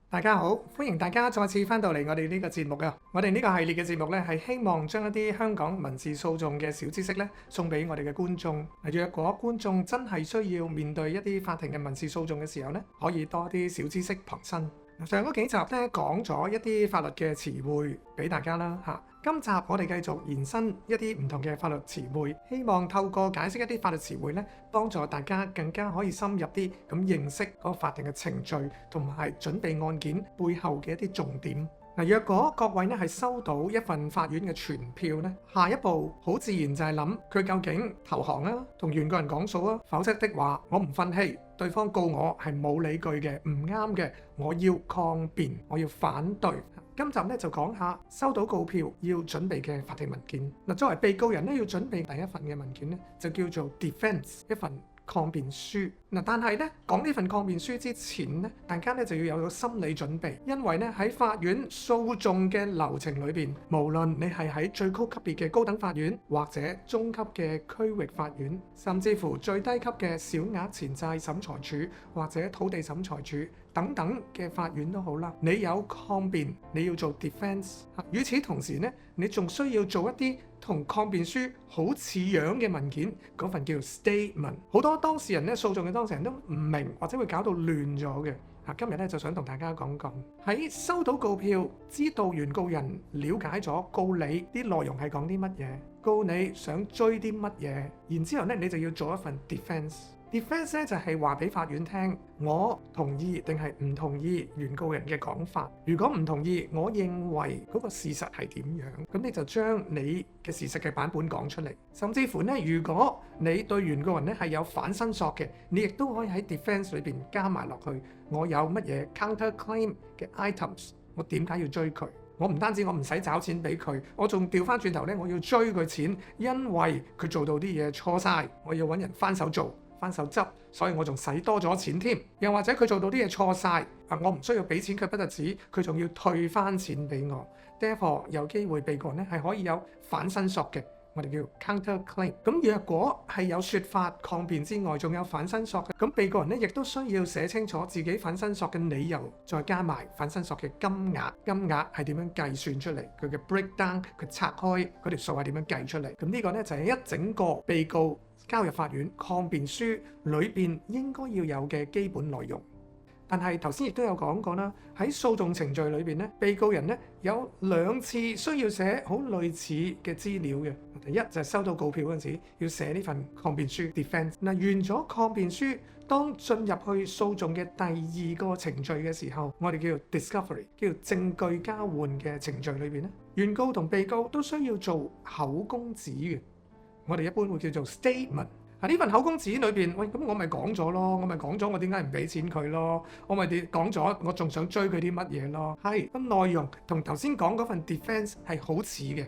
大家好，歡迎大家再次翻到嚟我哋呢個節目啊！我哋呢個系列嘅節目呢，係希望將一啲香港民事訴訟嘅小知識呢，送俾我哋嘅觀眾。若果觀眾真係需要面對一啲法庭嘅民事訴訟嘅時候呢，可以多啲小知識傍身。上嗰幾集呢，講咗一啲法律嘅詞彙俾大家啦嚇。今集我哋繼續延伸一啲唔同嘅法律詞彙，希望透過解釋一啲法律詞彙呢，幫助大家更加可以深入啲咁認識嗰個法庭嘅程序，同埋準備案件背後嘅一啲重點。若果各位呢係收到一份法院嘅傳票呢，下一步好自然就係諗佢究竟投降啦，同原告人講數啊，否則的話我唔忿氣，對方告我係冇理據嘅，唔啱嘅，我要抗辯，我要反對。今集咧就講下收到告票要準備嘅法庭文件。作為被告人咧要準備第一份嘅文件咧，就叫做 defense， 一份抗辯書。但係咧講呢份抗辯書之前咧，大家咧就要有個心理準備，因為咧喺法院訴訟嘅流程裏邊，無論你係喺最高級別嘅高等法院，或者中級嘅區域法院，甚至乎最低級嘅小額錢債審裁處或者土地審裁處等等嘅法院都好啦，你有抗辯，你要做 defense。與此同時咧，你仲需要做一啲同抗辯書好似樣嘅文件，嗰份叫 statement。好多當事人咧，訴訟嘅當事人都唔明或者會搞到亂咗嘅。今日咧就想同大家講講，喺收到告票，知道原告人了解咗告你啲內容係講啲乜嘢，告你想追啲乜嘢，然之後咧你就要做一份 defense。defense 咧就係話俾法院聽，我同意定係唔同意原告人嘅講法。如果唔同意，我認為嗰個事實係點樣，咁你就將你嘅事實嘅版本講出嚟。甚至乎咧，如果你對原告人咧係有反申索嘅，你亦都可以喺 defense 裏邊加埋落去。我有乜嘢 counter claim 嘅 items， 我點解要追佢？我唔單止我唔使找錢俾佢，我仲調翻轉頭咧，我要追佢錢，因為佢做到啲嘢錯晒，我要揾人翻手做。翻手執，所以我仲使多咗錢添。又或者佢做到啲嘢錯晒，我唔需要俾錢佢不特止，佢仲要退翻錢俾我。Therefore 有機會被告人咧係可以有反申索嘅，我哋叫 counter claim。咁若果係有説法抗辯之外，仲有反申索嘅，咁被告人咧亦都需要寫清楚自己反申索嘅理由，再加埋反申索嘅金額。金額係點樣計算出嚟？佢嘅 breakdown，佢拆開嗰條數係點樣計出嚟？咁呢個咧就係一整個被告交入法院抗辯書裏邊應該要有嘅基本內容。但係頭先亦都有講過啦，喺訴訟程序裏邊咧，被告人咧有兩次需要寫好類似嘅資料嘅。第一就係收到告票嗰陣時要寫呢份抗辯書 defense。完咗抗辯書，當進入去訴訟嘅第二個程序嘅時候，我哋叫做 discovery， 叫做證據交換嘅程序裏邊咧，原告同被告都需要做口供紙嘅。我哋一般會叫做 statement。呢份口供紙裏邊，喂，咁我咪講咗咯，我點解唔俾錢佢咯？我咪講咗，我仲想追佢啲乜嘢咯？係，咁內容同頭先講嗰份 defense 係好似嘅，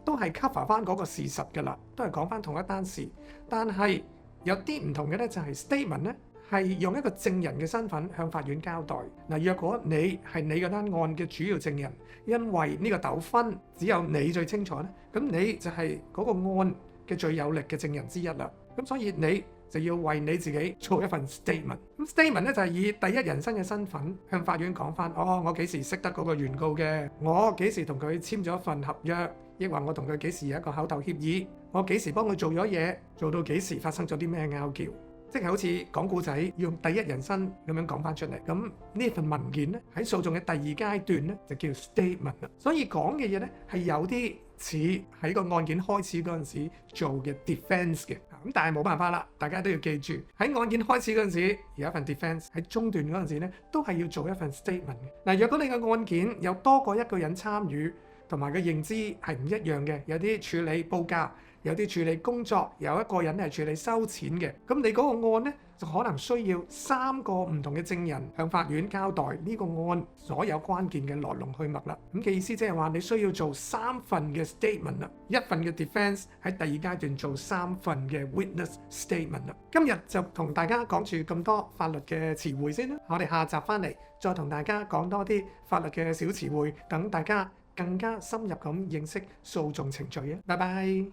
都係 cover 翻嗰個事實㗎啦，都係講翻同一單事。但係有啲唔同嘅咧，就係 statement 咧係用一個證人嘅身份向法院交代。若果你係你嗰單案嘅主要證人，因為呢個糾紛只有你最清楚咧，咁你就係嗰個案嘅最有力嘅證人之一啦。咁所以你就要為你自己做一份 statement。咁 statement 咧就係以第一人稱嘅身份向法院講翻，我幾時識得嗰個原告嘅，我幾時同佢簽咗一份合約，抑或我同佢幾時有一個口頭協議，我幾時幫佢做咗嘢，做到幾時發生咗啲咩拗撬，即係好似講故仔用第一人稱咁樣講翻出嚟。咁呢份文件咧喺訴訟嘅第二階段咧就叫 statement 啦。所以講嘅嘢咧係有啲似喺個案件開始嗰陣時做嘅 defense 嘅。咁但係冇辦法啦，大家都要記住喺案件開始嗰陣時有一份 defense， 喺中段嗰陣時咧都係要做一份 statement 嘅。若果你嘅案件有多過一個人參與，同埋個認知係唔一樣嘅，有啲處理報價，有啲處理工作，有一個人係處理收錢嘅，咁你嗰個案呢，就可能需要3個唔同嘅證人向法院交代呢個案所有關鍵嘅來龍去脈啦。咁嘅意思即係話你需要做3份嘅 statement 啦，一份嘅 defense 喺第二階段做3份嘅 witness statement 啦。今日就同大家講住咁多法律嘅詞彙先啦，我哋下集翻嚟再同大家講多啲法律嘅小詞彙，等大家更加深入咁認識訴訟程序啊！拜拜。